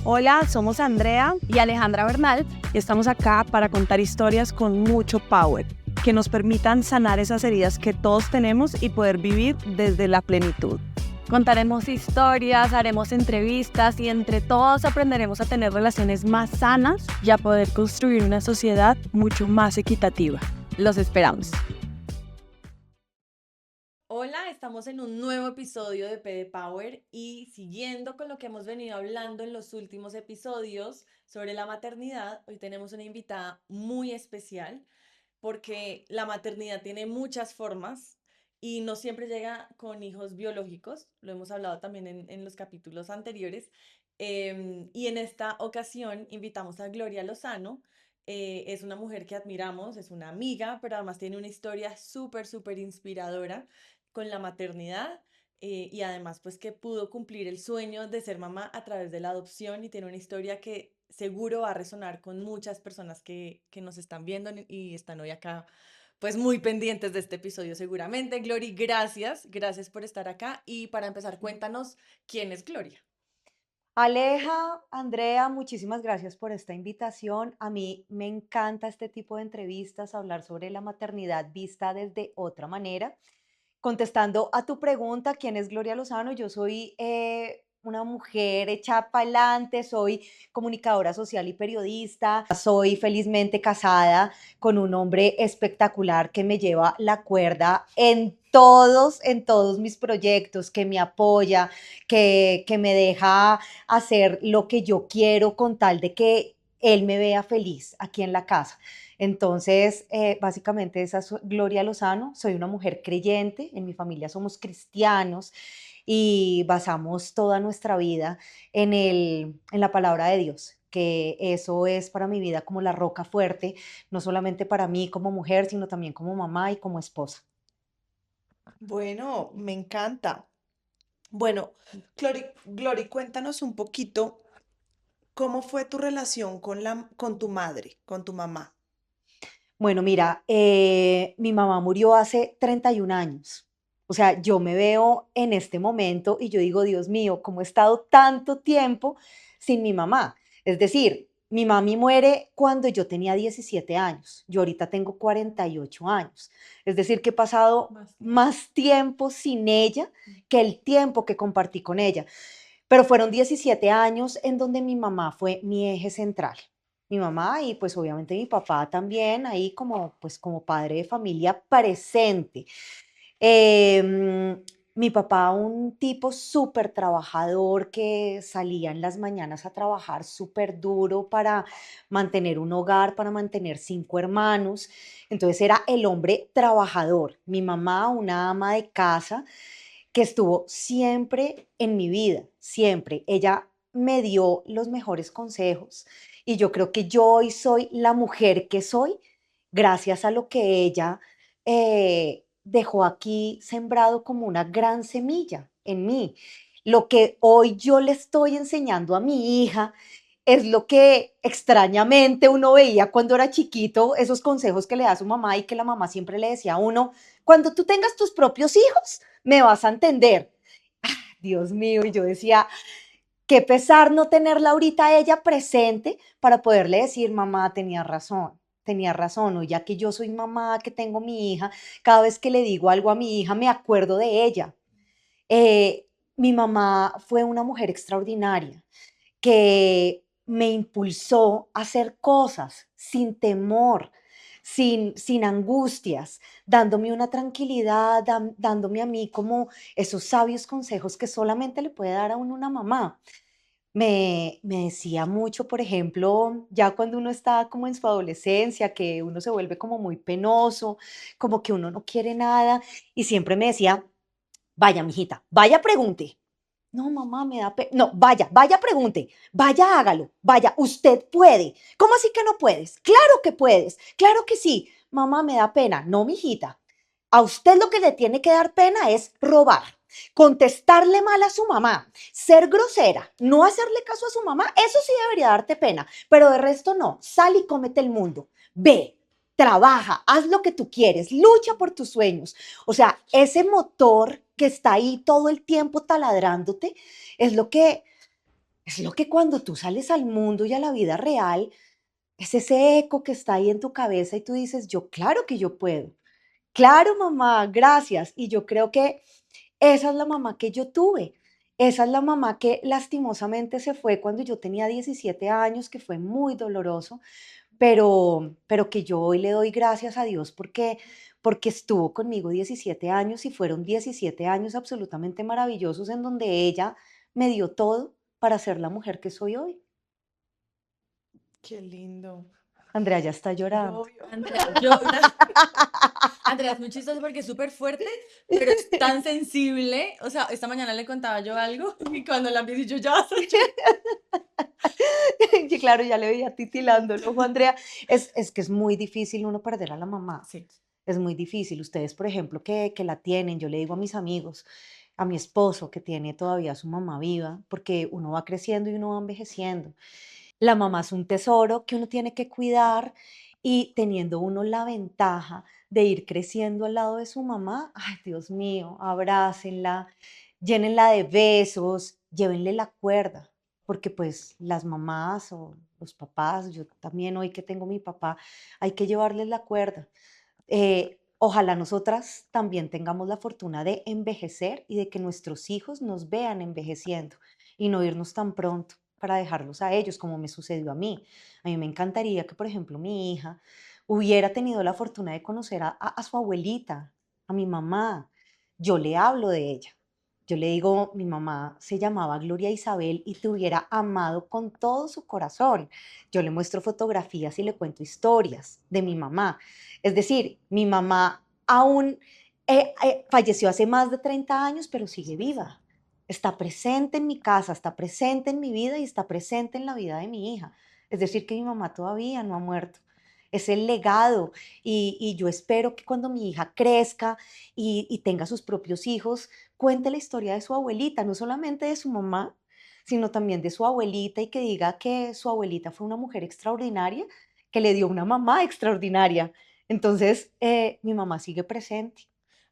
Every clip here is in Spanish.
Hola, somos Andrea y Alejandra Bernal y estamos acá para contar historias con mucho power, que nos permitan sanar esas heridas que todos tenemos y poder vivir desde la plenitud. Contaremos historias, haremos entrevistas y entre todos aprenderemos a tener relaciones más sanas y a poder construir una sociedad mucho más equitativa. Los esperamos. Hola, estamos en un nuevo episodio de PD Power y siguiendo con lo que hemos venido hablando en los últimos episodios sobre la maternidad, hoy tenemos una invitada muy especial porque la maternidad tiene muchas formas y no siempre llega con hijos biológicos, lo hemos hablado también en los capítulos anteriores, y en esta ocasión invitamos a Gloria Lozano. Es una mujer que admiramos, es una amiga, pero además tiene una historia súper inspiradora con la maternidad. Y además pues que pudo cumplir el sueño de ser mamá a través de la adopción y tiene una historia que seguro va a resonar con muchas personas que nos están viendo y están hoy acá pues muy pendientes de este episodio seguramente. Glory, gracias por estar acá y para empezar cuéntanos quién es Gloria. Aleja, Andrea, muchísimas gracias por esta invitación. A mí me encanta este tipo de entrevistas, hablar sobre la maternidad vista desde otra manera. Contestando a tu pregunta, ¿quién es Gloria Lozano? Yo soy una mujer hecha para adelante, soy comunicadora social y periodista, soy felizmente casada con un hombre espectacular que me lleva la cuerda en todos mis proyectos, que me apoya, que me deja hacer lo que yo quiero con tal de que él me vea feliz aquí en la casa. Entonces, básicamente esa es Gloria Lozano, soy una mujer creyente, en mi familia somos cristianos y basamos toda nuestra vida en la palabra de Dios, que eso es para mi vida como la roca fuerte, no solamente para mí como mujer, sino también como mamá y como esposa. Bueno, me encanta. Bueno, Glory, cuéntanos un poquito cómo fue tu relación con tu madre, con tu mamá. Bueno, mira, mi mamá murió hace 31 años. O sea, yo me veo en este momento y yo digo, Dios mío, ¿cómo he estado tanto tiempo sin mi mamá? Es decir, mi mami muere cuando yo tenía 17 años. Yo ahorita tengo 48 años. Es decir, que he pasado más tiempo sin ella que el tiempo que compartí con ella. Pero fueron 17 años en donde mi mamá fue mi eje central. Mi mamá y pues obviamente mi papá también, ahí como, pues, como padre de familia presente. Eh, Mi papá, un tipo súper trabajador que salía en las mañanas a trabajar súper duro para mantener un hogar, para mantener 5 hermanos. Entonces era el hombre trabajador. Mi mamá, una ama de casa que estuvo siempre en mi vida, siempre. Ella me dio los mejores consejos y yo creo que yo hoy soy la mujer que soy gracias a lo que ella dejó aquí sembrado como una gran semilla en mí. Lo que hoy yo le estoy enseñando a mi hija es lo que extrañamente uno veía cuando era chiquito, esos consejos que le da a su mamá y que la mamá siempre le decía a uno, cuando tú tengas tus propios hijos, me vas a entender. Dios mío, y yo decía, qué pesar no tenerla ahorita a ella presente para poderle decir, mamá, tenía razón, o ya que yo soy mamá, que tengo mi hija, cada vez que le digo algo a mi hija me acuerdo de ella. Mi mamá fue una mujer extraordinaria que me impulsó a hacer cosas sin temor, sin angustias, dándome una tranquilidad, dándome a mí como esos sabios consejos que solamente le puede dar a uno una mamá. Me decía mucho, por ejemplo, ya cuando uno está como en su adolescencia, que uno se vuelve como muy penoso, como que uno no quiere nada, y siempre me decía, vaya, mijita, vaya, pregunte. No, mamá, me da pena. No, vaya, pregunte, vaya, hágalo, vaya, usted puede. ¿Cómo así que no puedes? Claro que puedes, claro que sí. Mamá, me da pena. No, mijita, a usted lo que le tiene que dar pena es robar, contestarle mal a su mamá, ser grosera, no hacerle caso a su mamá, eso sí debería darte pena, pero de resto no, sal y cómete el mundo, ve, trabaja, haz lo que tú quieres, lucha por tus sueños. O sea, ese motor que está ahí todo el tiempo taladrándote es lo que Es lo que cuando tú sales al mundo y a la vida real, es ese eco que está ahí en tu cabeza y tú dices, yo claro que yo puedo. Claro, mamá, gracias. Y yo creo que esa es la mamá que yo tuve. Esa es la mamá que lastimosamente se fue cuando yo tenía 17 años, que fue muy doloroso, pero que yo hoy le doy gracias a Dios porque estuvo conmigo 17 años y fueron 17 años absolutamente maravillosos en donde ella me dio todo para ser la mujer que soy hoy. Qué lindo. Andrea ya está Yo, llorando. obvio. Andrea llora. Andrea es muy chistoso porque es súper fuerte, pero es tan sensible. O sea, esta mañana le contaba yo algo y cuando la vi yo ya estoy Y claro, ya le veía titilando el ojo a Andrea. Es que es muy difícil uno perder a la mamá. Sí. Es muy difícil. Ustedes, por ejemplo, que la tienen, yo le digo a mis amigos, a mi esposo que tiene todavía a su mamá viva, porque uno va creciendo y uno va envejeciendo. La mamá es un tesoro que uno tiene que cuidar y teniendo uno la ventaja de ir creciendo al lado de su mamá, ay, Dios mío, abrácenla, llénenla de besos, llévenle la cuerda, porque pues las mamás o los papás, yo también hoy que tengo mi papá, hay que llevarles la cuerda. Ojalá nosotras también tengamos la fortuna de envejecer y de que nuestros hijos nos vean envejeciendo y no irnos tan pronto para dejarlos a ellos, como me sucedió a mí. A mí me encantaría que, por ejemplo, mi hija hubiera tenido la fortuna de conocer a su abuelita, a mi mamá. Yo le hablo de ella. Yo le digo, mi mamá se llamaba Gloria Isabel y te hubiera amado con todo su corazón. Yo le muestro fotografías y le cuento historias de mi mamá. Es decir, mi mamá aún falleció hace más de 30 años, pero sigue viva. Está presente en mi casa, está presente en mi vida y está presente en la vida de mi hija. Es decir, que mi mamá todavía no ha muerto. Es el legado y yo espero que cuando mi hija crezca y tenga sus propios hijos, cuente la historia de su abuelita, no solamente de su mamá, sino también de su abuelita y que diga que su abuelita fue una mujer extraordinaria, que le dio una mamá extraordinaria. Entonces, mi mamá sigue presente.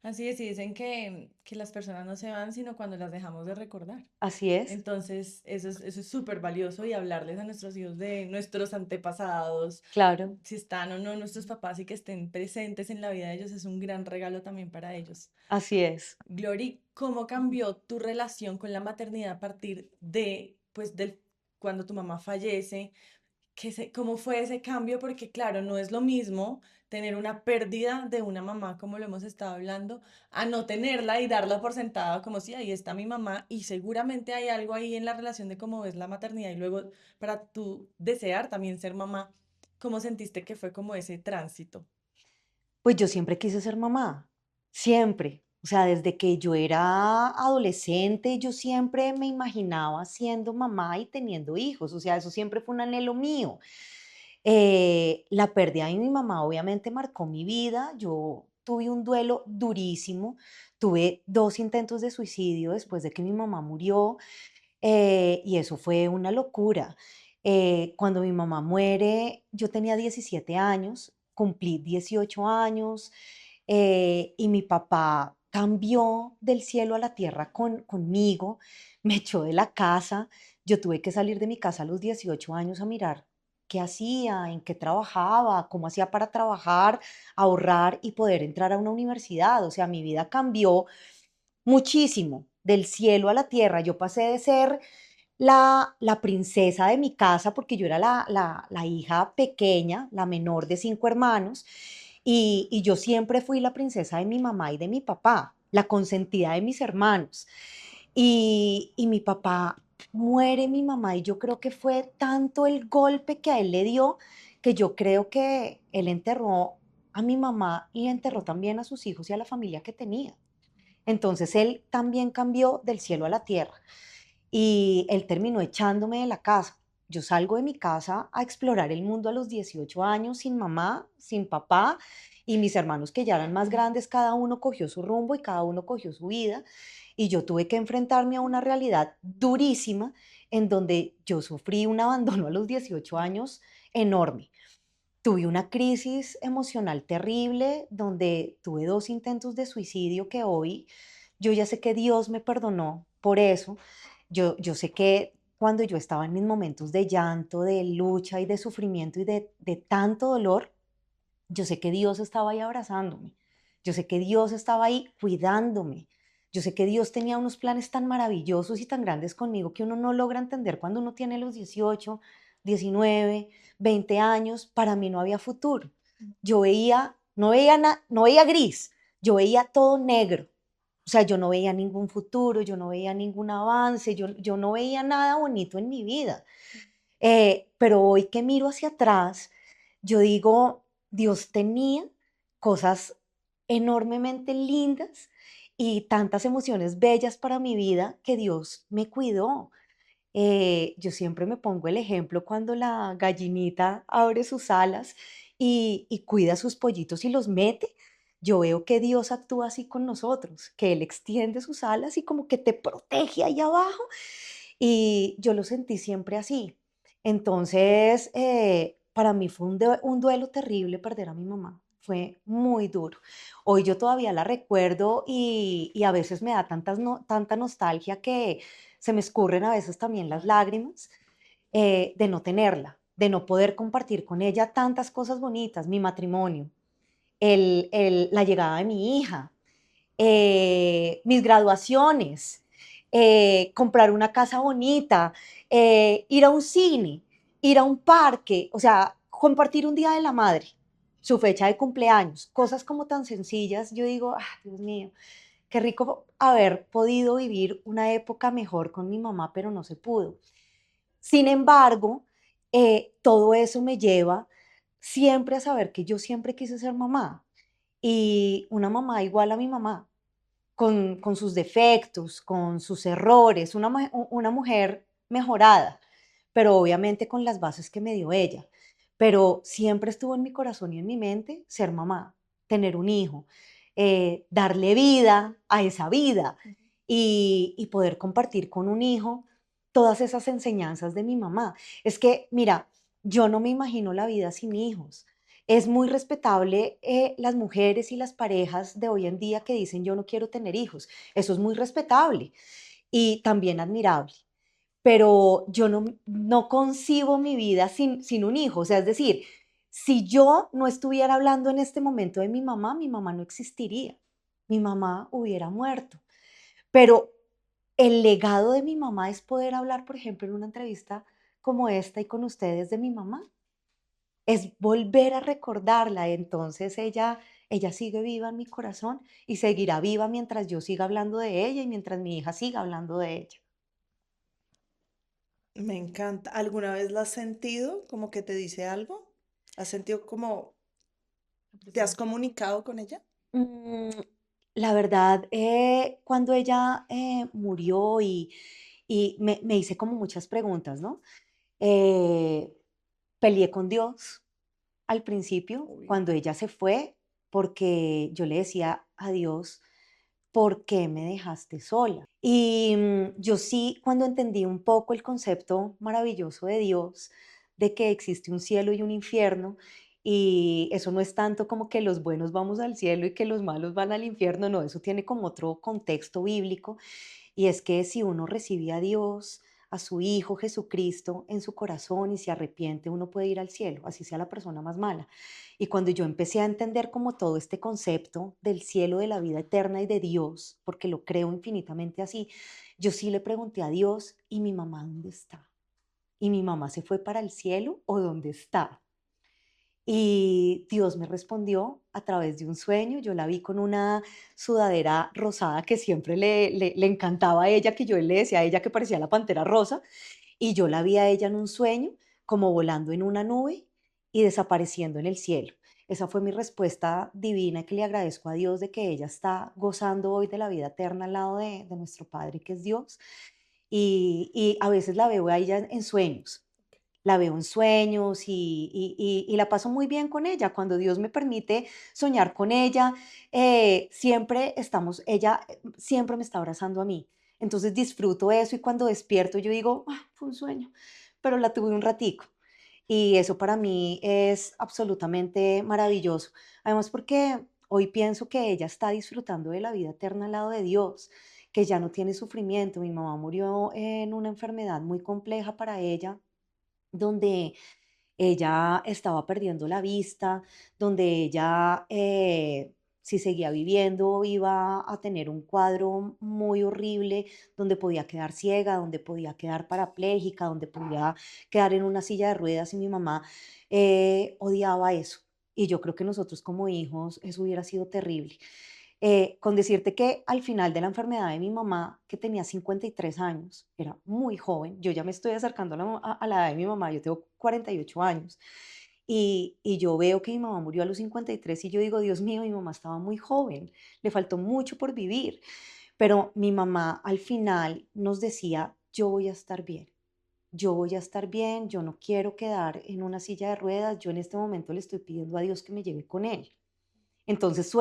Así es, y dicen que las personas no se van sino cuando las dejamos de recordar. Así es, Entonces, eso es súper valioso y hablarles a nuestros hijos de nuestros antepasados, claro, si están o no nuestros papás y que estén presentes en la vida de ellos, es un gran regalo también para ellos. así es. Glory, ¿cómo cambió tu relación con la maternidad a partir de, pues, del, cuando tu mamá fallece? ¿Cómo fue ese cambio? Porque claro, no es lo mismo tener una pérdida de una mamá, como lo hemos estado hablando, a no tenerla y darla por sentada como si ahí está mi mamá y seguramente hay algo ahí en la relación de cómo ves la maternidad y luego para tú desear también ser mamá, ¿cómo sentiste que fue como ese tránsito? Pues yo siempre quise ser mamá, siempre. O sea, desde que yo era adolescente, yo siempre me imaginaba siendo mamá y teniendo hijos. O sea, eso siempre fue un anhelo mío. La pérdida de mi mamá obviamente marcó mi vida. Yo tuve un duelo durísimo. Tuve dos intentos de suicidio después de que mi mamá murió. Y eso fue una locura. Cuando mi mamá muere, yo tenía 17 años, cumplí 18 años, y mi papá cambió del cielo a la tierra conmigo, me echó de la casa, yo tuve que salir de mi casa a los 18 años a mirar qué hacía, en qué trabajaba, cómo hacía para trabajar, ahorrar y poder entrar a una universidad. O sea, mi vida cambió muchísimo, del cielo a la tierra. Yo pasé de ser la princesa de mi casa, porque yo era la hija pequeña, la menor de 5 hermanos, y yo siempre fui la princesa de mi mamá y de mi papá, la consentida de mis hermanos. Y mi papá muere, mi mamá, y yo creo que fue tanto el golpe que a él le dio, que yo creo que él enterró a mi mamá y enterró también a sus hijos y a la familia que tenía. Entonces él también cambió del cielo a la tierra y él terminó echándome de la casa. Yo salgo de mi casa a explorar el mundo a los 18 años sin mamá, sin papá y mis hermanos que ya eran más grandes, cada uno cogió su rumbo y cada uno cogió su vida y yo tuve que enfrentarme a una realidad durísima en donde yo sufrí un abandono a los 18 años enorme. Tuve una crisis emocional terrible donde tuve dos intentos de suicidio que hoy yo ya sé que Dios me perdonó por eso. Yo sé que cuando yo estaba en mis momentos de llanto, de lucha y de sufrimiento y de tanto dolor, yo sé que Dios estaba ahí abrazándome. Yo sé que Dios estaba ahí cuidándome. Yo sé que Dios tenía unos planes tan maravillosos y tan grandes conmigo que uno no logra entender cuando uno tiene los 18, 19, 20 años. Para mí no había futuro. Yo veía, no veía gris, yo veía todo negro. O sea, yo no veía ningún futuro, yo no veía ningún avance, yo no veía nada bonito en mi vida. Pero hoy que miro hacia atrás, yo digo, Dios tenía cosas enormemente lindas y tantas emociones bellas para mi vida que Dios me cuidó. Yo siempre me pongo el ejemplo cuando la gallinita abre sus alas y cuida sus pollitos y los mete. Yo veo que Dios actúa así con nosotros, que Él extiende sus alas y como que te protege ahí abajo. Y yo lo sentí siempre así. Entonces, para mí fue un duelo terrible perder a mi mamá. Fue muy duro. Hoy yo todavía la recuerdo y a veces me da tanta nostalgia que se me escurren a veces también las lágrimas de no tenerla, de no poder compartir con ella tantas cosas bonitas, mi matrimonio, la llegada de mi hija, mis graduaciones, comprar una casa bonita, ir a un cine, ir a un parque, o sea, compartir un día de la madre, su fecha de cumpleaños, cosas como tan sencillas. Yo digo, ah, Dios mío, qué rico haber podido vivir una época mejor con mi mamá, pero no se pudo. Sin embargo, todo eso me lleva siempre a saber que yo siempre quise ser mamá y una mamá igual a mi mamá, con sus defectos, con sus errores, una mujer mejorada, pero obviamente con las bases que me dio ella. Pero siempre estuvo en mi corazón y en mi mente ser mamá, tener un hijo, darle vida a esa vida y poder compartir con un hijo todas esas enseñanzas de mi mamá. Es que, mira, yo no me imagino la vida sin hijos. Es muy respetable las mujeres y las parejas de hoy en día que dicen yo no quiero tener hijos. Eso es muy respetable y también admirable. Pero yo no concibo mi vida sin un hijo. O sea, es decir, si yo no estuviera hablando en este momento de mi mamá no existiría. Mi mamá hubiera muerto. Pero el legado de mi mamá es poder hablar, por ejemplo, en una entrevista como esta y con ustedes de mi mamá, es volver a recordarla. Entonces ella sigue viva en mi corazón y seguirá viva mientras yo siga hablando de ella y mientras mi hija siga hablando de ella. Me encanta. ¿Alguna vez la has sentido como que te dice algo? ¿Has sentido como te has comunicado con ella? Mm, la verdad, cuando ella murió y me hice como muchas preguntas, ¿no? Eh, Peleé con Dios al principio, Uy. cuando ella se fue, porque yo le decía a Dios, ¿por qué me dejaste sola? Y yo sí, cuando entendí un poco el concepto maravilloso de Dios, de que existe un cielo y un infierno, y eso no es tanto como que los buenos vamos al cielo y que los malos van al infierno, no, eso tiene como otro contexto bíblico, y es que si uno recibe a Dios, a su Hijo Jesucristo en su corazón y se arrepiente, uno puede ir al cielo, así sea la persona más mala. Y cuando yo empecé a entender como todo este concepto del cielo, de la vida eterna y de Dios, porque lo creo infinitamente así, yo sí le pregunté a Dios, ¿y mi mamá dónde está? ¿Y mi mamá se fue para el cielo o dónde está? Y Dios me respondió a través de un sueño. Yo la vi con una sudadera rosada que siempre le encantaba a ella, que yo le decía a ella que parecía la pantera rosa, y yo la vi a ella en un sueño, como volando en una nube y desapareciendo en el cielo. Esa fue mi respuesta divina que le agradezco a Dios de que ella está gozando hoy de la vida eterna al lado de nuestro Padre, que es Dios. Y a veces la veo a ella en sueños, la veo en sueños y la paso muy bien con ella. Cuando Dios me permite soñar con ella, siempre estamos, ella siempre me está abrazando a mí. Entonces disfruto eso y cuando despierto yo digo, "Ah, fue un sueño, pero la tuve un ratico". Y eso para mí es absolutamente maravilloso. Además porque hoy pienso que ella está disfrutando de la vida eterna al lado de Dios, que ya no tiene sufrimiento. Mi mamá murió en una enfermedad muy compleja para ella, donde ella estaba perdiendo la vista, donde ella, si seguía viviendo, iba a tener un cuadro muy horrible, donde podía quedar ciega, donde podía quedar parapléjica, donde podía quedar en una silla de ruedas y mi mamá odiaba eso. Y yo creo que nosotros como hijos eso hubiera sido terrible. Con decirte que al final de la enfermedad de mi mamá, que tenía 53 años, era muy joven, yo ya me estoy acercando a a la edad de mi mamá, yo tengo 48 años, y yo veo que mi mamá murió a los 53 y yo digo, Dios mío, mi mamá estaba muy joven, le faltó mucho por vivir, pero mi mamá al final nos decía, yo voy a estar bien. Yo voy a estar bien, yo no quiero quedar en una silla de ruedas, yo en este momento le estoy pidiendo a Dios que me lleve con él. Entonces,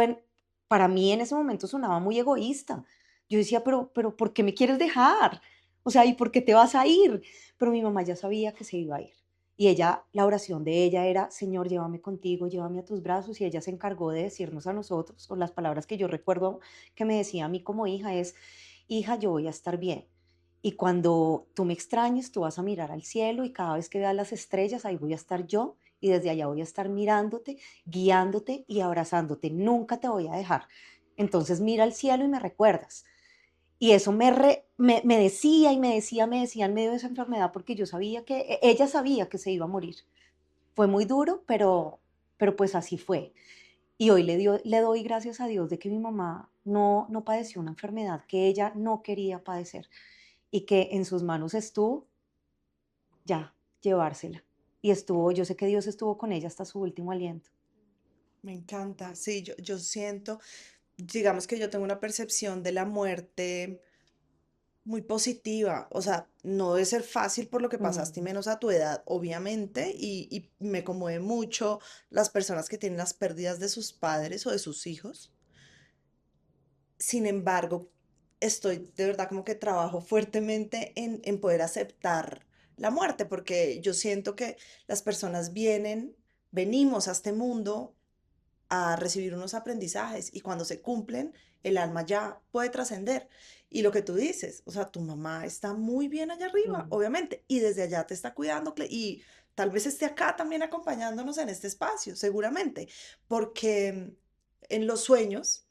para mí en ese momento sonaba muy egoísta. Yo decía, pero ¿por qué me quieres dejar? O sea, ¿y por qué te vas a ir? Pero mi mamá ya sabía que se iba a ir. Y ella, la oración de ella era, Señor, llévame contigo, llévame a tus brazos. Y ella se encargó de decirnos a nosotros, o las palabras que yo recuerdo que me decía a mí como hija es, hija, yo voy a estar bien. Y cuando tú me extrañes, tú vas a mirar al cielo y cada vez que veas las estrellas, ahí voy a estar yo y desde allá voy a estar mirándote, guiándote y abrazándote. Nunca te voy a dejar. Entonces mira al cielo y me recuerdas. Y eso me decía y me decía en medio de esa enfermedad porque yo sabía que, ella sabía que se iba a morir. Fue muy duro, pero pues así fue. Y hoy le doy gracias a Dios de que mi mamá no padeció una enfermedad que ella no quería padecer y que en sus manos estuvo ya llevársela. Y estuvo, yo sé que Dios estuvo con ella hasta su último aliento. Me encanta. Sí, yo siento, digamos que yo tengo una percepción de la muerte muy positiva. O sea, no debe ser fácil por lo que pasaste y Mm, menos a tu edad, obviamente. Y me conmueve mucho las personas que tienen las pérdidas de sus padres o de sus hijos. Sin embargo, estoy de verdad como que trabajo fuertemente en poder aceptar la muerte, porque yo siento que las personas venimos a este mundo a recibir unos aprendizajes y cuando se cumplen, el alma ya puede trascender. Y lo que tú dices, o sea, tu mamá está muy bien allá arriba, mm. obviamente, y desde allá te está cuidando y tal vez esté acá también acompañándonos en este espacio, seguramente, porque en los sueños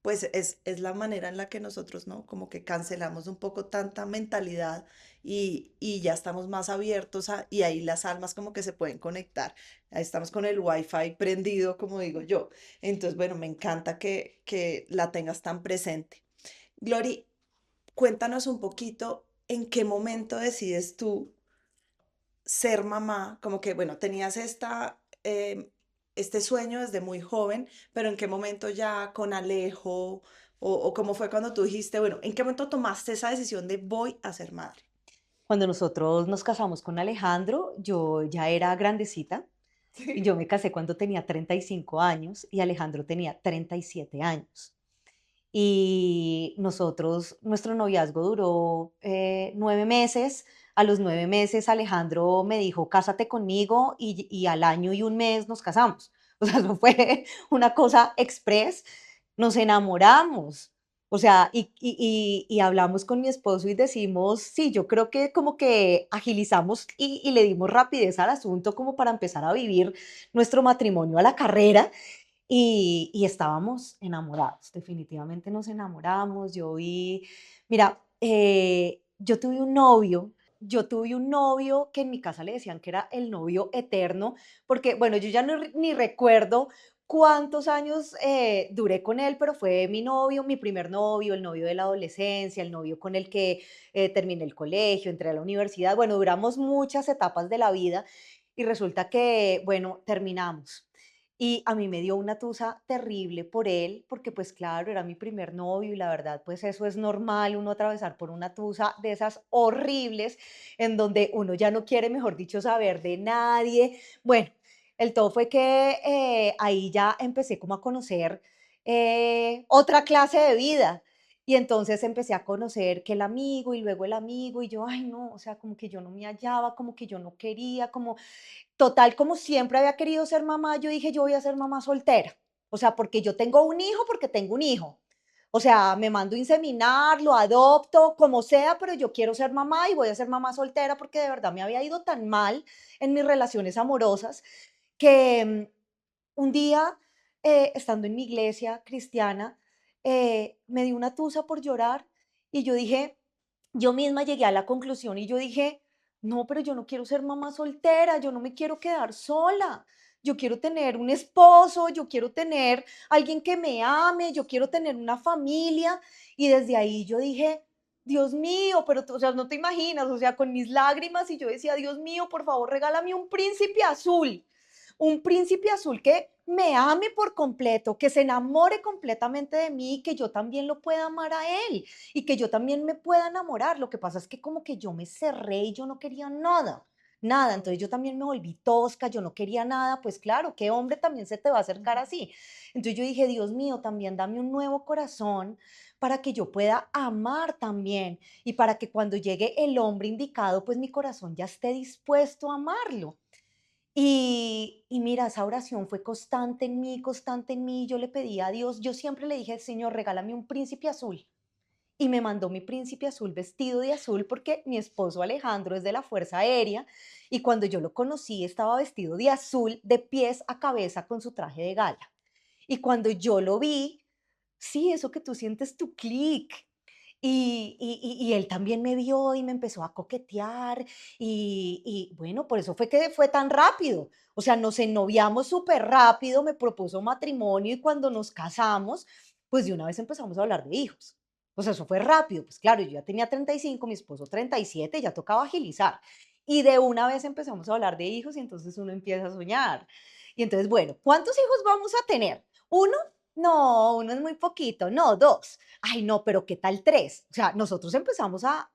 pues es la manera en la que nosotros, ¿no? Como que cancelamos un poco tanta mentalidad y ya estamos más abiertos y ahí las almas como que se pueden conectar. Ahí estamos con el wifi prendido, como digo yo. Entonces, bueno, me encanta que la tengas tan presente. Glory, cuéntanos un poquito en qué momento decides tú ser mamá, como que, bueno, tenías este sueño desde muy joven, pero ¿en qué momento ya con Alejo o cómo fue cuando tú dijiste, bueno, ¿en qué momento tomaste esa decisión de voy a ser madre? Cuando nosotros nos casamos con Alejandro, yo ya era grandecita y Sí. yo me casé cuando tenía 35 años y Alejandro tenía 37 años. Y nosotros, nuestro noviazgo duró 9 meses. A los 9 meses Alejandro me dijo, cásate conmigo y al año y un mes nos casamos. O sea, eso fue una cosa express. Nos enamoramos. O sea, y hablamos con mi esposo y decimos, sí, yo creo que como que agilizamos y le dimos rapidez al asunto como para empezar a vivir nuestro matrimonio a la carrera y estábamos enamorados, definitivamente nos enamoramos. Mira, yo tuve un novio que en mi casa le decían que era el novio eterno, porque bueno, yo ya ni recuerdo cuántos años duré con él, pero fue mi novio, mi primer novio, el novio de la adolescencia, el novio con el que terminé el colegio, entré a la universidad. Bueno, duramos muchas etapas de la vida y resulta que, bueno, terminamos. Y a mí me dio una tusa terrible por él, porque pues claro, era mi primer novio y la verdad, pues eso es normal, uno atravesar por una tusa de esas horribles, en donde uno ya no quiere, mejor dicho, saber de nadie. Bueno, el todo fue que ahí ya empecé como a conocer otra clase de vida. Y entonces empecé a conocer que el amigo y luego el amigo y yo, ay no, o sea, como que yo no me hallaba, como que yo no quería, como total, como siempre había querido ser mamá, yo dije, yo voy a ser mamá soltera. O sea, porque yo tengo un hijo, porque tengo un hijo. O sea, me mando a inseminar, lo adopto, como sea, pero yo quiero ser mamá y voy a ser mamá soltera porque de verdad me había ido tan mal en mis relaciones amorosas que un día, estando en mi iglesia cristiana, me dio una tusa por llorar y yo dije, yo misma llegué a la conclusión y yo dije, no, pero yo no quiero ser mamá soltera, yo no me quiero quedar sola. Yo quiero tener un esposo, yo quiero tener alguien que me ame, yo quiero tener una familia. Y desde ahí yo dije, Dios mío, pero tú, o sea, no te imaginas, o sea, con mis lágrimas y yo decía, Dios mío, por favor, regálame un príncipe azul que me ame por completo, que se enamore completamente de mí y que yo también lo pueda amar a él y que yo también me pueda enamorar. Lo que pasa es que como que yo me cerré y yo no quería nada, nada. Entonces yo también me volví tosca, yo no quería nada. Pues claro, ¿qué hombre también se te va a acercar Ujú. así? Entonces yo dije, Dios mío, también dame un nuevo corazón para que yo pueda amar también y para que cuando llegue el hombre indicado, pues mi corazón ya esté dispuesto a amarlo. Y mira, esa oración fue constante en mí. Yo le pedí a Dios, yo siempre le dije, Señor, regálame un príncipe azul. Y me mandó mi príncipe azul vestido de azul porque mi esposo Alejandro es de la Fuerza Aérea y cuando yo lo conocí estaba vestido de azul de pies a cabeza con su traje de gala. Y cuando yo lo vi, sí, eso que tú sientes tu clic. Y él también me vio y me empezó a coquetear y bueno, por eso fue que fue tan rápido. O sea, nos ennoviamos súper rápido, me propuso matrimonio y cuando nos casamos, pues de una vez empezamos a hablar de hijos. O sea, eso fue rápido. Pues claro, yo ya tenía 35, mi esposo 37, ya tocaba agilizar. Y de una vez empezamos a hablar de hijos y entonces uno empieza a soñar. Y entonces, bueno, ¿cuántos hijos vamos a tener? ¿Uno? No, uno es muy poquito. No, dos. Ay, no, pero ¿qué tal tres? O sea, nosotros empezamos a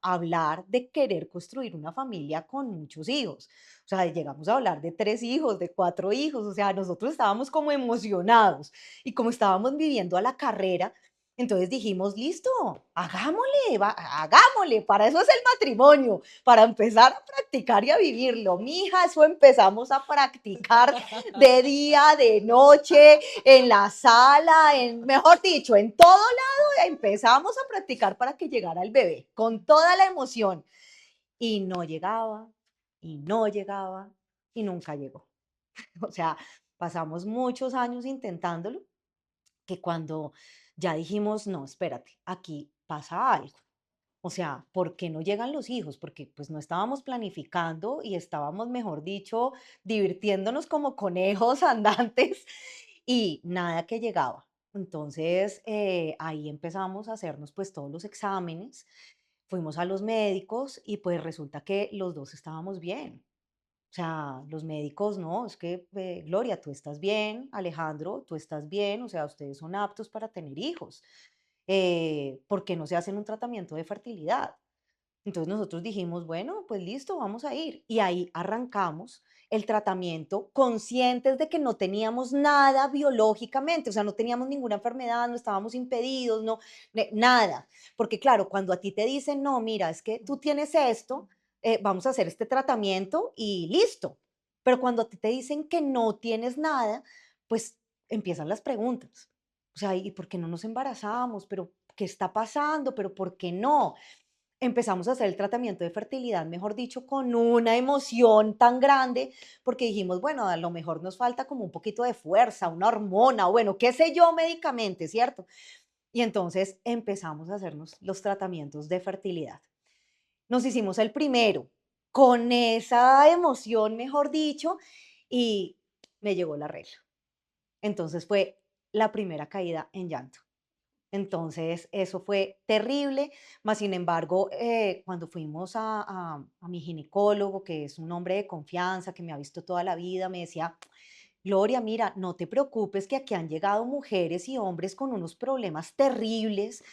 hablar de querer construir una familia con muchos hijos. O sea, llegamos a hablar de tres hijos, de cuatro hijos. O sea, nosotros estábamos como emocionados y como estábamos viviendo a la carrera, entonces dijimos, listo, hagámosle, hagámosle, para eso es el matrimonio, para empezar a practicar y a vivirlo. Mija, eso empezamos a practicar de día, de noche, en la sala, mejor dicho, en todo lado empezamos a practicar para que llegara el bebé, con toda la emoción. Y no llegaba, y no llegaba, y nunca llegó. O sea, pasamos muchos años intentándolo, que cuando ya dijimos, no, espérate, aquí pasa algo. O sea, ¿por qué no llegan los hijos? Porque pues no estábamos planificando y estábamos, mejor dicho, divirtiéndonos como conejos andantes y nada que llegaba. Entonces, ahí empezamos a hacernos pues todos los exámenes, fuimos a los médicos y pues resulta que los dos estábamos bien. O sea, los médicos, no, es que, Gloria, tú estás bien, Alejandro, tú estás bien, o sea, ustedes son aptos para tener hijos. ¿Por qué no se hacen un tratamiento de fertilidad? Entonces nosotros dijimos, bueno, pues listo, vamos a ir. Y ahí arrancamos el tratamiento conscientes de que no teníamos nada biológicamente, o sea, no teníamos ninguna enfermedad, no estábamos impedidos, no, nada. Porque claro, cuando a ti te dicen, no, mira, es que tú tienes esto, vamos a hacer este tratamiento y listo. Pero cuando a ti te dicen que no tienes nada, pues empiezan las preguntas. O sea, ¿y por qué no nos embarazamos? ¿Pero qué está pasando? ¿Pero por qué no? Empezamos a hacer el tratamiento de fertilidad, mejor dicho, con una emoción tan grande, porque dijimos, bueno, a lo mejor nos falta como un poquito de fuerza, una hormona, o bueno, qué sé yo, médicamente, ¿cierto? Y entonces empezamos a hacernos los tratamientos de fertilidad. Nos hicimos el primero, con esa emoción, mejor dicho, y me llegó la regla. Entonces fue la primera caída en llanto. Entonces, eso fue terrible, mas sin embargo, cuando fuimos a mi ginecólogo, que es un hombre de confianza, que me ha visto toda la vida, me decía, Gloria, mira, no te preocupes que aquí han llegado mujeres y hombres con unos problemas terribles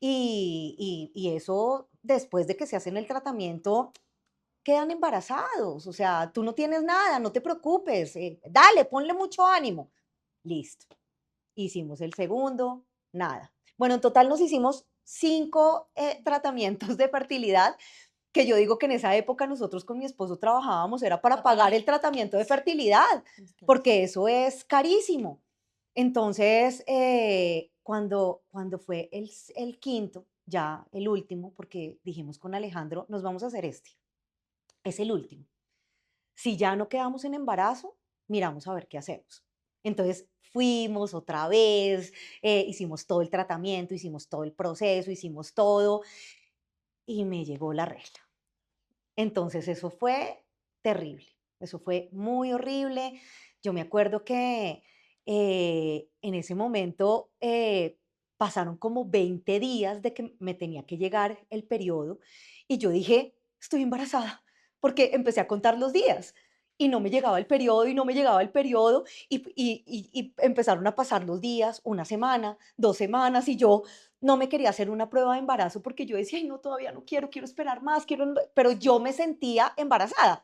y eso después de que se hacen el tratamiento quedan embarazados, o sea, tú no tienes nada, no te preocupes, dale, ponle mucho ánimo. Listo. Hicimos el segundo, nada. Bueno, en total nos hicimos 5 tratamientos de fertilidad, que yo digo que en esa época nosotros con mi esposo trabajábamos, era para pagar el tratamiento de fertilidad, Es carísimo. porque eso es carísimo. Entonces, cuando fue el quinto, ya el último, porque dijimos con Alejandro, nos vamos a hacer este, es el último. Si ya no quedamos en embarazo, miramos a ver qué hacemos. Entonces fuimos otra vez, hicimos todo el tratamiento, hicimos todo el proceso, hicimos todo y me llegó la regla. Entonces eso fue terrible, eso fue muy horrible. Yo me acuerdo que en ese momento pasaron como 20 días de que me tenía que llegar el periodo y yo dije, estoy embarazada, porque empecé a contar los días y no me llegaba el periodo y no me llegaba el periodo y empezaron a pasar los días, una semana, 2 semanas y yo no me quería hacer una prueba de embarazo porque yo decía, ay, no, todavía no quiero, quiero esperar más, pero yo me sentía embarazada.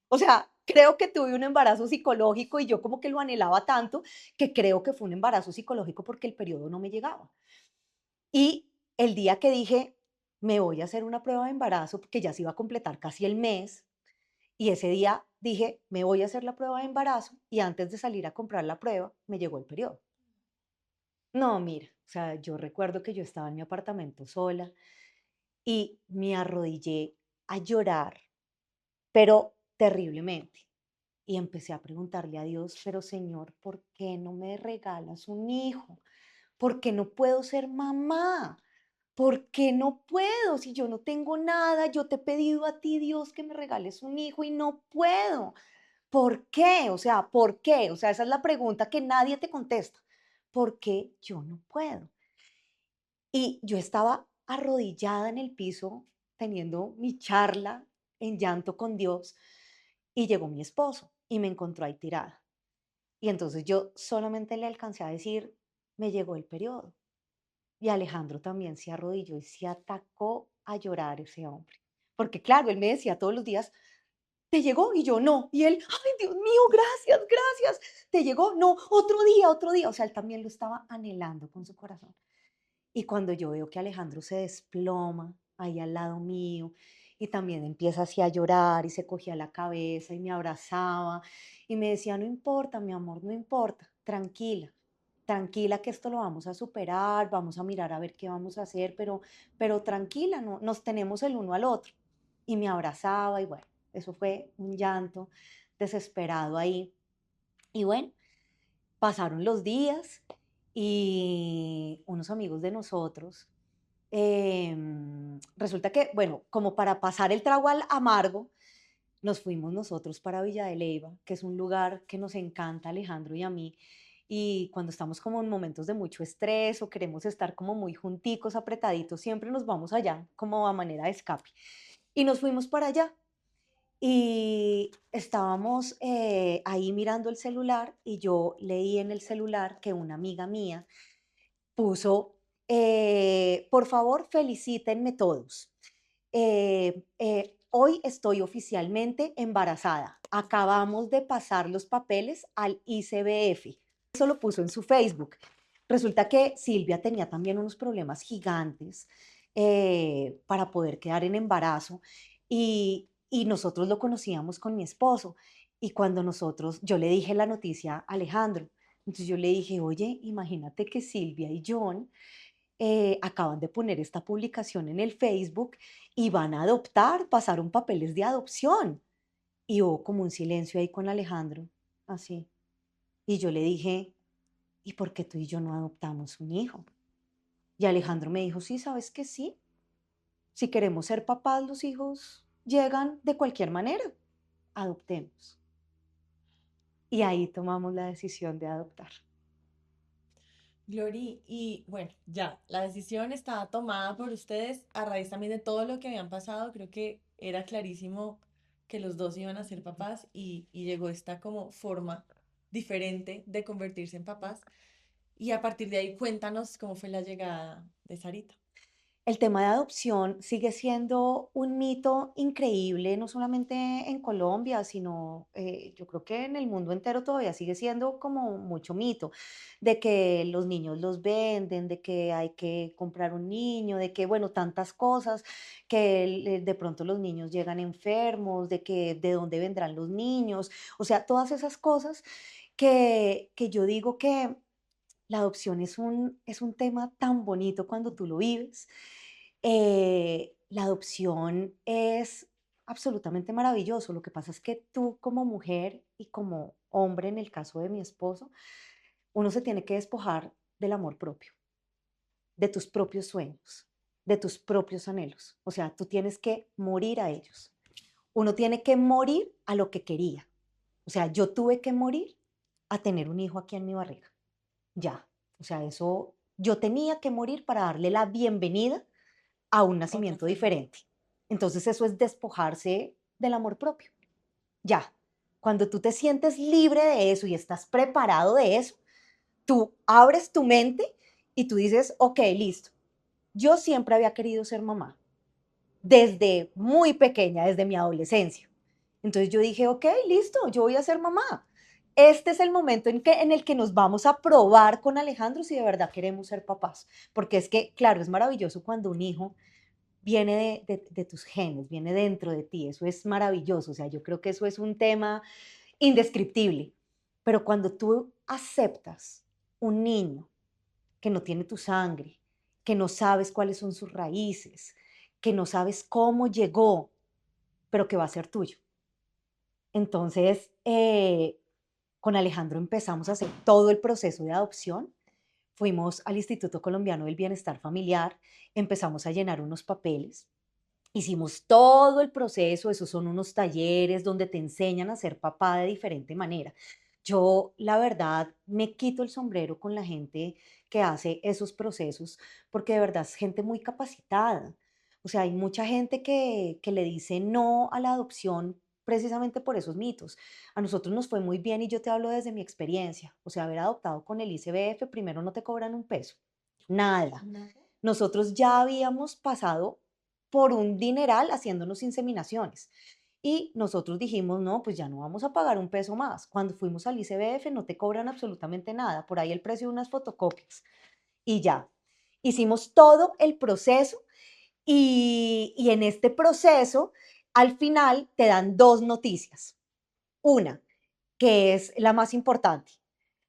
O sea, creo que tuve un embarazo psicológico y yo como que lo anhelaba tanto que creo que fue un embarazo psicológico porque el periodo no me llegaba. Y el día que dije, me voy a hacer una prueba de embarazo, porque ya se iba a completar casi el mes, y ese día dije, me voy a hacer la prueba de embarazo, y antes de salir a comprar la prueba, me llegó el periodo. No, mira, o sea, yo recuerdo que yo estaba en mi apartamento sola y me arrodillé a llorar, pero terriblemente. Y empecé a preguntarle a Dios, pero Señor, ¿por qué no me regalas un hijo? ¿Por qué no puedo ser mamá? ¿Por qué no puedo? Si yo no tengo nada, yo te he pedido a ti, Dios, que me regales un hijo y no puedo. ¿Por qué? O sea, ¿por qué? O sea, esa es la pregunta que nadie te contesta. ¿Por qué yo no puedo? Y yo estaba arrodillada en el piso teniendo mi charla en llanto con Dios y llegó mi esposo y me encontró ahí tirada. Y entonces yo solamente le alcancé a decir, me llegó el periodo. Y Alejandro también se arrodilló y se atacó a llorar ese hombre. Porque claro, él me decía todos los días, ¿te llegó? Y yo no. Y él, ay, Dios mío, gracias, gracias. ¿Te llegó? No, otro día, otro día. O sea, él también lo estaba anhelando con su corazón. Y cuando yo veo que Alejandro se desploma ahí al lado mío y también empieza así a llorar y se cogía la cabeza y me abrazaba y me decía, no importa, mi amor, no importa, tranquila, tranquila que esto lo vamos a superar, vamos a mirar a ver qué vamos a hacer, pero tranquila, no, nos tenemos el uno al otro. Y me abrazaba y bueno, eso fue un llanto desesperado ahí. Y bueno, pasaron los días y unos amigos de nosotros, resulta que, bueno, como para pasar el trago al amargo, nos fuimos nosotros para Villa de Leyva, que es un lugar que nos encanta, Alejandro y a mí. Y cuando estamos como en momentos de mucho estrés o queremos estar como muy junticos, apretaditos, siempre nos vamos allá como a manera de escape. Y nos fuimos para allá. Y estábamos ahí mirando el celular y yo leí en el celular que una amiga mía puso, por favor, felicítenme todos. Hoy estoy oficialmente embarazada. Acabamos de pasar los papeles al ICBF. Eso lo puso en su Facebook. Resulta que Silvia tenía también unos problemas gigantes para poder quedar en embarazo y nosotros lo conocíamos con mi esposo. Y cuando yo le dije la noticia a Alejandro, entonces yo le dije, oye, imagínate que Silvia y John acaban de poner esta publicación en el Facebook y van a adoptar, pasaron papeles de adopción. Y hubo como un silencio ahí con Alejandro, así. Y yo le dije, ¿y por qué tú y yo no adoptamos un hijo? Y Alejandro me dijo, sí, ¿sabes que sí? Si queremos ser papás, los hijos llegan de cualquier manera. Adoptemos. Y ahí tomamos la decisión de adoptar. Glory, y bueno, ya, la decisión estaba tomada por ustedes a raíz también de todo lo que habían pasado. Creo que era clarísimo que los dos iban a ser papás y llegó esta como forma diferente de convertirse en papás. Y a partir de ahí, cuéntanos cómo fue la llegada de Sarita. El tema de adopción sigue siendo un mito increíble, no solamente en Colombia, sino yo creo que en el mundo entero todavía sigue siendo como mucho mito, de que los niños los venden, de que hay que comprar un niño, de que, bueno, tantas cosas, que de pronto los niños llegan enfermos, de que de dónde vendrán los niños, o sea, todas esas cosas que yo digo que la adopción es un tema tan bonito cuando tú lo vives. La adopción es absolutamente maravilloso. Lo que pasa es que tú como mujer y como hombre, en el caso de mi esposo, uno se tiene que despojar del amor propio, de tus propios sueños, de tus propios anhelos. O sea, tú tienes que morir a ellos. Uno tiene que morir a lo que quería. O sea, yo tuve que morir a tener un hijo aquí en mi barriga. Ya. O sea, eso yo tenía que morir para darle la bienvenida a un Otra nacimiento forma. diferente. Entonces eso es despojarse del amor propio. Ya. Cuando tú te sientes libre de eso y estás preparado de eso, tú abres tu mente y tú dices, ok, listo. Yo siempre había querido ser mamá, desde muy pequeña, desde mi adolescencia. Entonces yo dije, ok, listo, yo voy a ser mamá. Este es el momento en el que nos vamos a probar con Alejandro si de verdad queremos ser papás. Porque es que, claro, es maravilloso cuando un hijo viene de tus genes, viene dentro de ti. Eso es maravilloso. O sea, yo creo que eso es un tema indescriptible. Pero cuando tú aceptas un niño que no tiene tu sangre, que no sabes cuáles son sus raíces, que no sabes cómo llegó, pero que va a ser tuyo. Entonces, con Alejandro empezamos a hacer todo el proceso de adopción. Fuimos al Instituto Colombiano del Bienestar Familiar, empezamos a llenar unos papeles, hicimos todo el proceso. Esos son unos talleres donde te enseñan a ser papá de diferente manera. Yo, la verdad, me quito el sombrero con la gente que hace esos procesos, porque de verdad es gente muy capacitada. O sea, hay mucha gente que le dice no a la adopción precisamente por esos mitos. A nosotros nos fue muy bien y yo te hablo desde mi experiencia. O sea, haber adoptado con el ICBF, primero no te cobran un peso, nada. Nada. Nosotros ya habíamos pasado por un dineral haciéndonos inseminaciones. Y nosotros dijimos, no, pues ya no vamos a pagar un peso más. Cuando fuimos al ICBF no te cobran absolutamente nada, por ahí el precio de unas fotocopias. Y ya, hicimos todo el proceso y en este proceso, al final te dan dos noticias. Una, que es la más importante.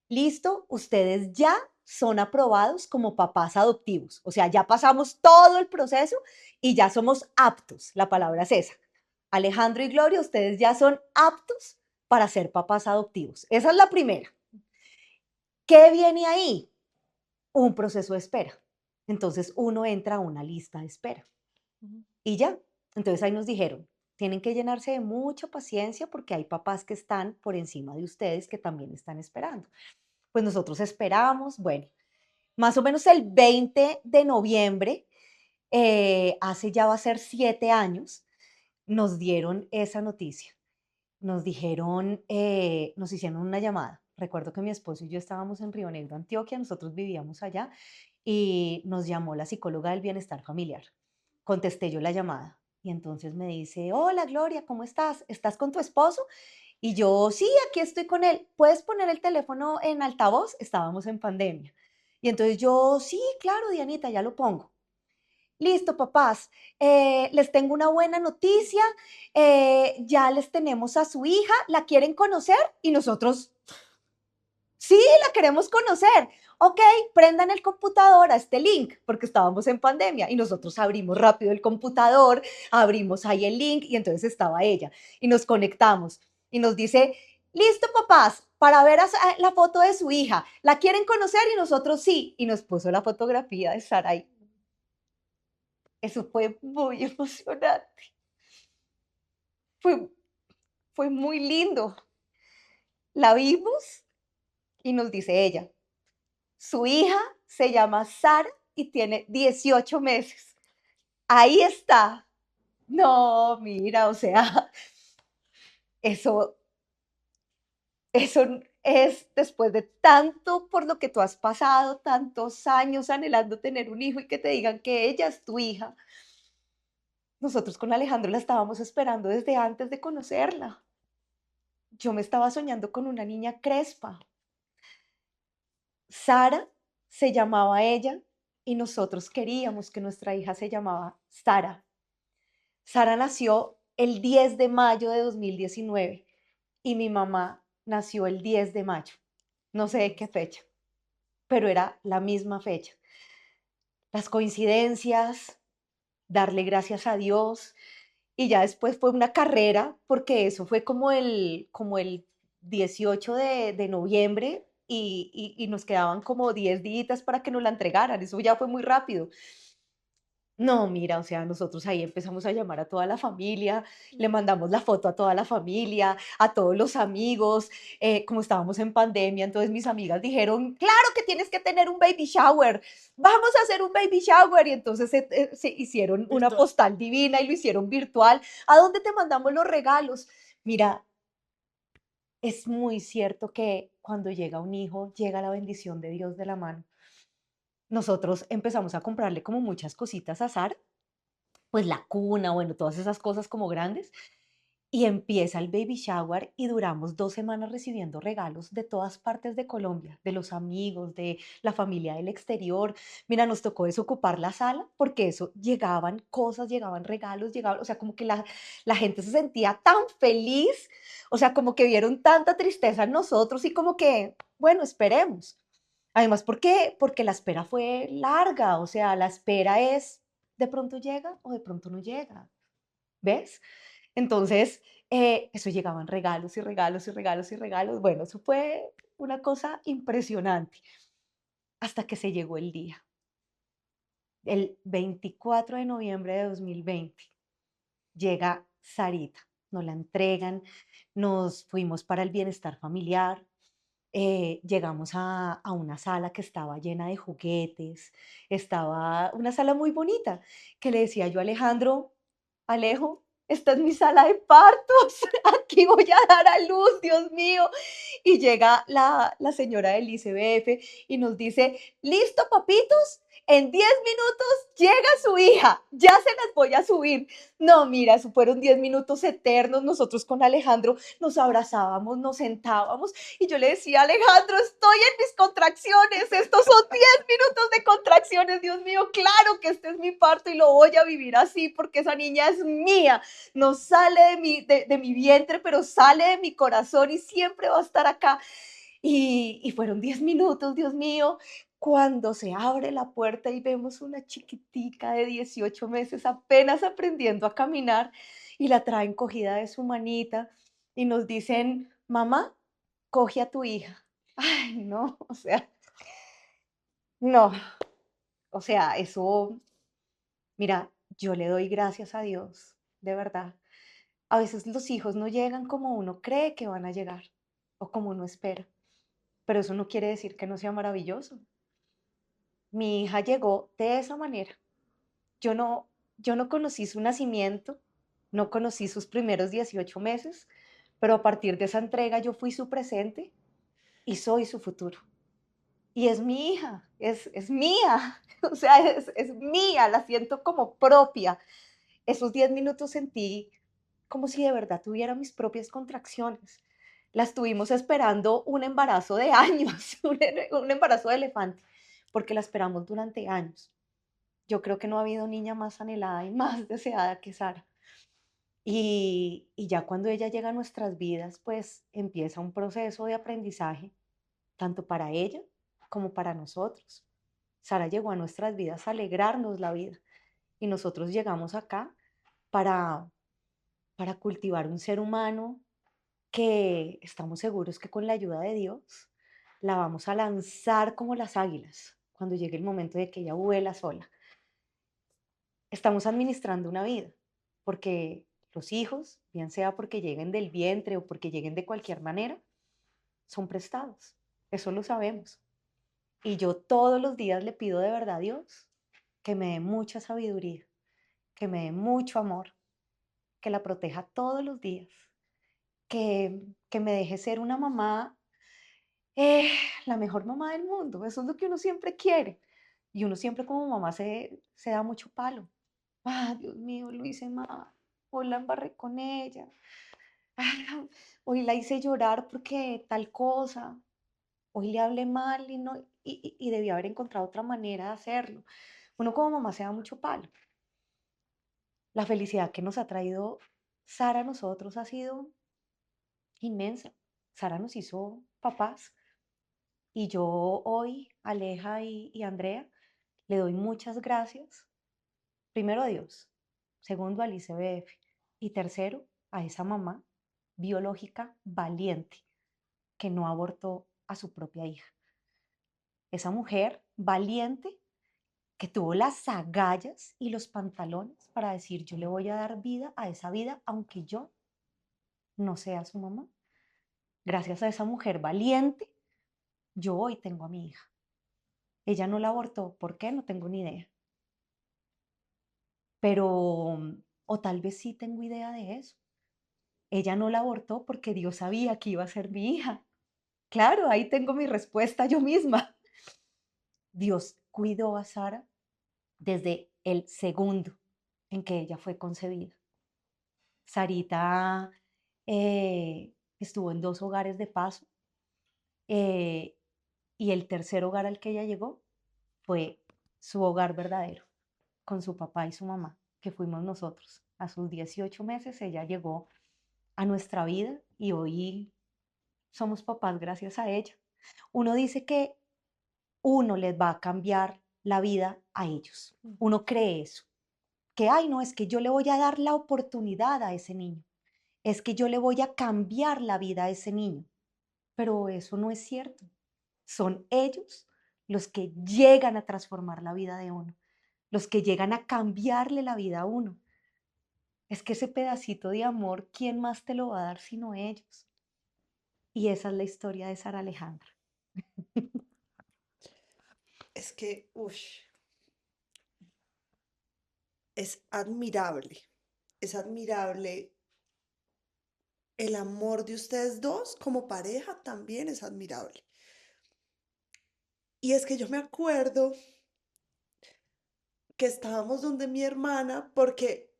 Listo, ustedes ya son aprobados como papás adoptivos. O sea, ya pasamos todo el proceso y ya somos aptos. La palabra es esa. Alejandro y Gloria, ustedes ya son aptos para ser papás adoptivos. Esa es la primera. ¿Qué viene ahí? Un proceso de espera. Entonces uno entra a una lista de espera y ya. Entonces ahí nos dijeron, tienen que llenarse de mucha paciencia porque hay papás que están por encima de ustedes que también están esperando. Pues nosotros esperamos, bueno, más o menos el 20 de noviembre, hace ya va a ser 7 años, nos dieron esa noticia. Nos dijeron, nos hicieron una llamada. Recuerdo que mi esposo y yo estábamos en Río Negro, Antioquia, nosotros vivíamos allá y nos llamó la psicóloga del bienestar familiar. Contesté yo la llamada y entonces me dice, hola Gloria, ¿cómo estás? ¿Estás con tu esposo? Y yo, sí, aquí estoy con él. ¿Puedes poner el teléfono en altavoz? Estábamos en pandemia. Y entonces yo, sí, claro, Dianita, ya lo pongo. Listo, papás. Les tengo una buena noticia. Ya les tenemos a su hija. ¿La quieren conocer? Y nosotros, sí, la queremos conocer. Ok, prendan el computador a este link, porque estábamos en pandemia y nosotros abrimos rápido el computador, abrimos ahí el link y entonces estaba ella y nos conectamos y nos dice, listo papás, para ver la foto de su hija, ¿la quieren conocer? Y nosotros sí, y nos puso la fotografía de Sarai. Eso fue muy emocionante, fue, fue muy lindo. La vimos y nos dice ella, su hija se llama Sara y tiene 18 meses. Ahí está. No, mira, o sea, eso, eso es después de tanto por lo que tú has pasado, tantos años anhelando tener un hijo y que te digan que ella es tu hija. Nosotros con Alejandro la estábamos esperando desde antes de conocerla. Yo me estaba soñando con una niña crespa. Sara se llamaba ella y nosotros queríamos que nuestra hija se llamaba Sara. Sara nació el 10 de mayo de 2019 y mi mamá nació el 10 de mayo. No sé de qué fecha. pero era la misma fecha. Las coincidencias, darle gracias a Dios, y ya después fue una carrera, porque eso fue como el 18 de noviembre y nos quedaban como 10 días para que nos la entregaran, eso ya fue muy rápido. No, mira, o sea, nosotros ahí empezamos a llamar a toda la familia, le mandamos la foto a toda la familia, a todos los amigos, como estábamos en pandemia, entonces mis amigas dijeron, claro que tienes que tener un baby shower, vamos a hacer un baby shower, y entonces se hicieron una Virtual. postal divina y lo hicieron virtual. ¿A dónde te mandamos los regalos? Mira, es muy cierto que cuando llega un hijo, llega la bendición de Dios de la mano. Nosotros empezamos a comprarle como muchas cositas a Sara, pues la cuna, bueno, todas esas cosas como grandes. Y empieza el baby shower y duramos 2 semanas recibiendo regalos de todas partes de Colombia, de los amigos, de la familia del exterior. Mira, nos tocó desocupar la sala porque eso, llegaban cosas, llegaban regalos, llegaban, o sea, como que la gente se sentía tan feliz, o sea, como que vieron tanta tristeza en nosotros y como que, bueno, esperemos. Además, ¿por qué? Porque la espera fue larga, o sea, la espera es, de pronto llega o de pronto no llega, ¿ves? Entonces, eso llegaban regalos y regalos y regalos y regalos. Bueno, eso fue una cosa impresionante hasta que se llegó el día, el 24 de noviembre de 2020. Llega Sarita, nos la entregan, nos fuimos para el bienestar familiar, llegamos a una sala que estaba llena de juguetes, estaba una sala muy bonita, que le decía yo a Alejandro, Alejo, esta es mi sala de partos, aquí voy a dar a luz, Dios mío. Y llega la señora del ICBF y nos dice, listo, papitos, en 10 minutos llega su hija, ya se las voy a subir. No, mira, eso fueron 10 minutos eternos, nosotros con Alejandro nos abrazábamos, nos sentábamos y yo le decía, Alejandro, estoy en mis contracciones, estos son 10 minutos de contracciones, Dios mío, claro que este es mi parto y lo voy a vivir así porque esa niña es mía, no sale de mi vientre, pero sale de mi corazón y siempre va a estar acá. Y fueron 10 minutos, Dios mío, cuando se abre la puerta y vemos una chiquitica de 18 meses apenas aprendiendo a caminar y la traen cogida de su manita y nos dicen, mamá, coge a tu hija. Ay, no, o sea, no, o sea, eso, mira, yo le doy gracias a Dios, de verdad. A veces los hijos no llegan como uno cree que van a llegar o como uno espera, pero eso no quiere decir que no sea maravilloso. Mi hija llegó de esa manera. Yo no, yo no conocí su nacimiento, no conocí sus primeros 18 meses, pero a partir de esa entrega yo fui su presente y soy su futuro. Y es mi hija, es mía, o sea, es mía, la siento como propia. Esos 10 minutos sentí como si de verdad tuviera mis propias contracciones. Las tuvimos esperando un embarazo de años, un embarazo de elefante, porque la esperamos durante años. Yo creo que no ha habido niña más anhelada y más deseada que Sara. Y ya cuando ella llega a nuestras vidas, pues empieza un proceso de aprendizaje, tanto para ella como para nosotros. Sara llegó a nuestras vidas a alegrarnos la vida y nosotros llegamos acá para, para cultivar un ser humano que estamos seguros que con la ayuda de Dios la vamos a lanzar como las águilas cuando llegue el momento de que ella vuela sola. Estamos administrando una vida, porque los hijos, bien sea porque lleguen del vientre o porque lleguen de cualquier manera, son prestados. Eso lo sabemos. Y yo todos los días le pido de verdad a Dios que me dé mucha sabiduría, que me dé mucho amor, que la proteja todos los días, que me deje ser una mamá, eh, la mejor mamá del mundo. Eso es lo que uno siempre quiere. Y uno siempre como mamá se da mucho palo. Ah, Dios mío, lo hice mal. Hoy la embarré con ella. Ah, hoy la hice llorar porque tal cosa. Hoy le hablé mal y, no, y debí haber encontrado otra manera de hacerlo. Uno como mamá se da mucho palo. La felicidad que nos ha traído Sara a nosotros ha sido inmensa. Sara nos hizo papás Y yo hoy, Aleja y Andrea, le doy muchas gracias, primero a Dios, segundo al ICBF y tercero a esa mamá biológica valiente que no abortó a su propia hija. Esa mujer valiente que tuvo las agallas y los pantalones para decir yo le voy a dar vida a esa vida aunque yo no sea su mamá. Gracias a esa mujer valiente, yo hoy tengo a mi hija. Ella no la abortó, ¿por qué? No tengo ni idea. Pero, o tal vez sí tengo idea de eso. Ella no la abortó porque Dios sabía que iba a ser mi hija. Claro, ahí tengo mi respuesta yo misma. Dios cuidó a Sara desde el segundo en que ella fue concebida. Sarita estuvo en 2 hogares de paso eh, y el tercer hogar al que ella llegó fue su hogar verdadero, con su papá y su mamá, que fuimos nosotros. A sus 18 meses ella llegó a nuestra vida y hoy somos papás gracias a ella. Uno dice que uno les va a cambiar la vida a ellos. Uno cree eso, que, ay, no, es que yo le voy a dar la oportunidad a ese niño, es que yo le voy a cambiar la vida a ese niño, pero eso no es cierto. Son ellos los que llegan a transformar la vida de uno, los que llegan a cambiarle la vida a uno. Es que ese pedacito de amor, ¿quién más te lo va a dar sino ellos? Y esa es la historia de Sara Alejandra. Es que, uff, es admirable el amor de ustedes dos como pareja también es admirable. Y es que yo me acuerdo que estábamos donde mi hermana porque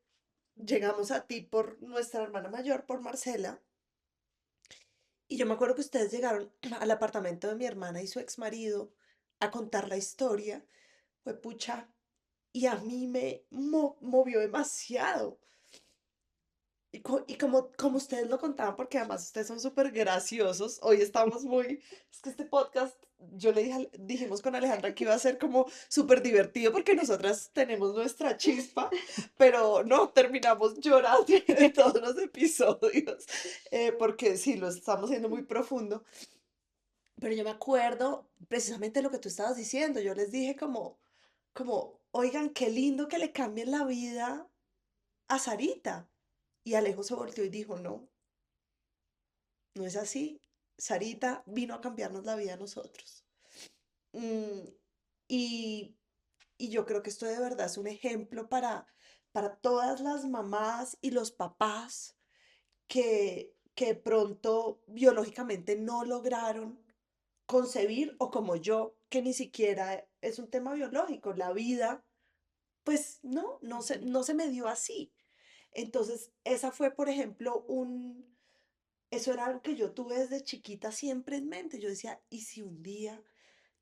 llegamos a ti por nuestra hermana mayor, por Marcela. Y yo me acuerdo que ustedes llegaron al apartamento de mi hermana y su ex marido a contar la historia. Fue pucha. Y a mí me movió demasiado. Y como ustedes lo contaban, porque además ustedes son súper graciosos, hoy estamos muy, es que este podcast, yo le dije, dijimos con Alejandra que iba a ser como súper divertido porque nosotras tenemos nuestra chispa, pero no, terminamos llorando en todos los episodios, porque sí, lo estamos haciendo muy profundo. Pero yo me acuerdo precisamente lo que tú estabas diciendo, yo les dije oigan, qué lindo que le cambien la vida a Sarita. Y Alejo se volteó y dijo, no, no es así. Sarita vino a cambiarnos la vida a nosotros. Mm, y, y yo creo que esto de verdad es un ejemplo para todas las mamás y los papás que de pronto biológicamente no lograron concebir o como yo, que ni siquiera es un tema biológico. La vida, pues no se me dio así. Entonces, esa fue, por ejemplo, eso era algo que yo tuve desde chiquita siempre en mente. Yo decía, ¿y si un día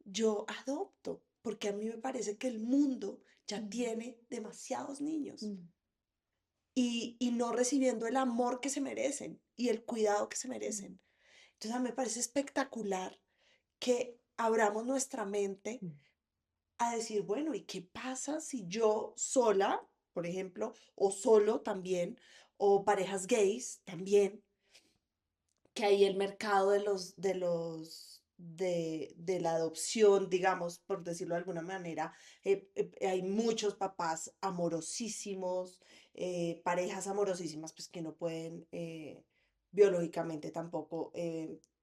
yo adopto? Porque a mí me parece que el mundo ya tiene demasiados niños y no recibiendo el amor que se merecen y el cuidado que se merecen. Entonces, a mí me parece espectacular que abramos nuestra mente a decir, bueno, ¿y qué pasa si yo sola, por ejemplo, o solo también, o parejas gays también, que hay el mercado de la adopción, digamos, por decirlo de alguna manera, hay muchos papás amorosísimos, parejas amorosísimas, pues que no pueden biológicamente tampoco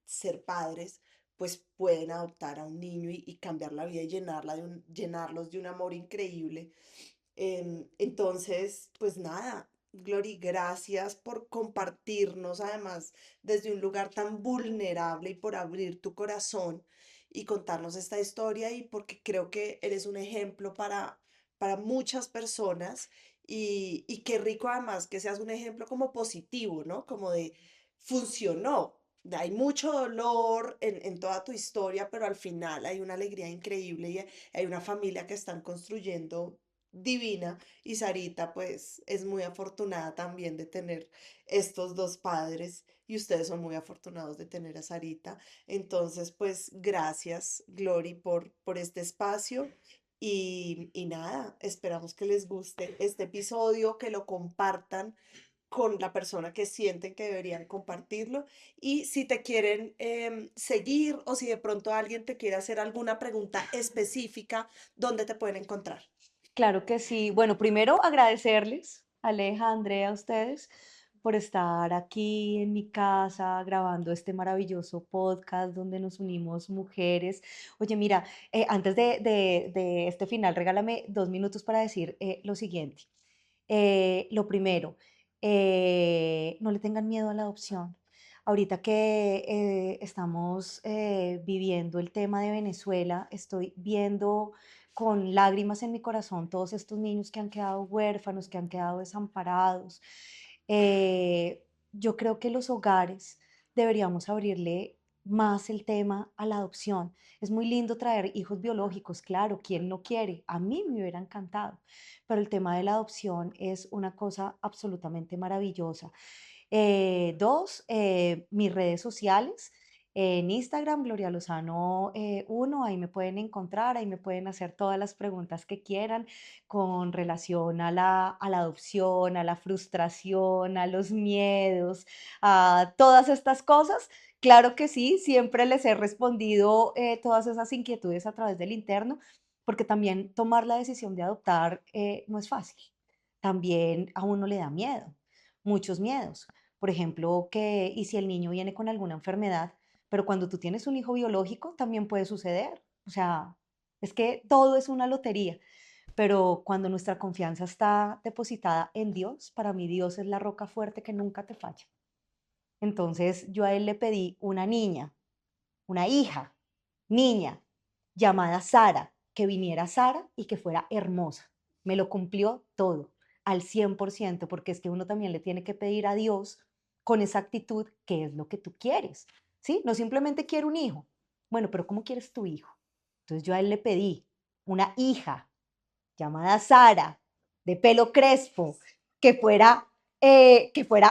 ser padres, pues pueden adoptar a un niño y cambiar la vida y llenarlos de un amor increíble. Entonces, pues nada, Glory, gracias por compartirnos, además, desde un lugar tan vulnerable y por abrir tu corazón y contarnos esta historia y porque creo que eres un ejemplo para muchas personas y qué rico además que seas un ejemplo como positivo, ¿no? Como de funcionó. Hay mucho dolor en toda tu historia, pero al final hay una alegría increíble y hay una familia que están construyendo divina y Sarita pues es muy afortunada también de tener estos dos padres y ustedes son muy afortunados de tener a Sarita. Entonces, pues gracias, Glory, por este espacio. Y nada, esperamos que les guste este episodio, que lo compartan con la persona que sienten que deberían compartirlo. Y si te quieren seguir o si de pronto alguien te quiere hacer alguna pregunta específica, ¿dónde te pueden encontrar? Claro que sí. Bueno, primero agradecerles, Aleja, Andrea, a ustedes por estar aquí en mi casa grabando este maravilloso podcast donde nos unimos mujeres. Oye, mira, antes de este final, regálame 2 minutos para decir lo siguiente. Lo primero, no le tengan miedo a la adopción. Ahorita que estamos viviendo el tema de Venezuela, estoy viendo con lágrimas en mi corazón todos estos niños que han quedado huérfanos, que han quedado desamparados. Yo creo que los hogares deberíamos abrirle más el tema a la adopción. Es muy lindo traer hijos biológicos, claro, ¿quién no quiere? A mí me hubiera encantado, pero el tema de la adopción es una cosa absolutamente maravillosa. Dos, mis redes sociales. En Instagram, Gloria Lozano 1, ahí me pueden encontrar, ahí me pueden hacer todas las preguntas que quieran con relación a la adopción, a la frustración, a los miedos, a todas estas cosas. Claro que sí, siempre les he respondido todas esas inquietudes a través del interno, porque también tomar la decisión de adoptar no es fácil. También a uno le da miedo, muchos miedos. Por ejemplo, ¿y si el niño viene con alguna enfermedad? Pero cuando tú tienes un hijo biológico, también puede suceder. O sea, es que todo es una lotería. Pero cuando nuestra confianza está depositada en Dios, para mí Dios es la roca fuerte que nunca te falla. Entonces yo a él le pedí una niña, una hija, niña, llamada Sara, que viniera Sara y que fuera hermosa. Me lo cumplió todo, al 100%, porque es que uno también le tiene que pedir a Dios con exactitud qué es lo que tú quieres, ¿sí? No simplemente quiero un hijo. Bueno, pero ¿cómo quieres tu hijo? Entonces yo a él le pedí una hija llamada Sara, de pelo crespo, que fuera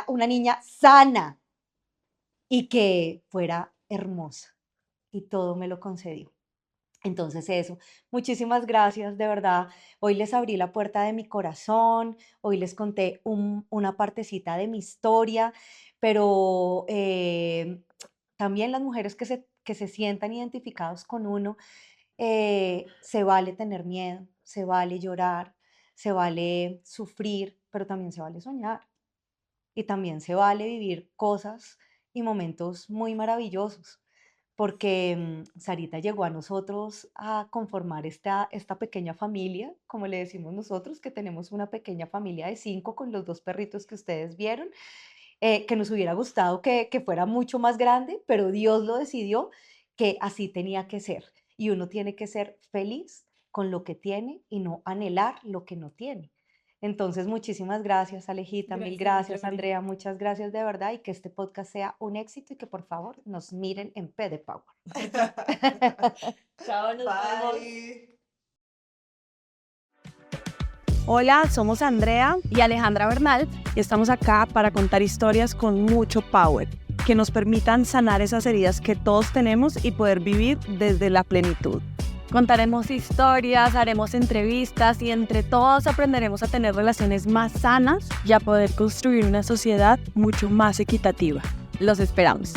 una niña sana y que fuera hermosa. Y todo me lo concedió. Entonces eso, muchísimas gracias, de verdad. Hoy les abrí la puerta de mi corazón, hoy les conté una partecita de mi historia, pero también las mujeres que se sientan identificados con uno, se vale tener miedo, se vale llorar, se vale sufrir, pero también se vale soñar y también se vale vivir cosas y momentos muy maravillosos porque Sarita llegó a nosotros a conformar esta pequeña familia, como le decimos nosotros, que tenemos una pequeña familia de 5 con los 2 perritos que ustedes vieron, que nos hubiera gustado que fuera mucho más grande, pero Dios lo decidió que así tenía que ser. Y uno tiene que ser feliz con lo que tiene y no anhelar lo que no tiene. Entonces, muchísimas gracias, Alejita, mil gracias, Glory. Andrea, muchas gracias de verdad y que este podcast sea un éxito y que por favor nos miren en P de Power. Chao, nos vemos. Bye. Hola, somos Andrea Y Alejandra Bernal. y estamos acá para contar historias con mucho power, que nos permitan sanar esas heridas que todos tenemos y poder vivir desde la plenitud. Contaremos historias, haremos entrevistas y entre todos aprenderemos a tener relaciones más sanas Y a poder construir una sociedad mucho más equitativa. Los esperamos.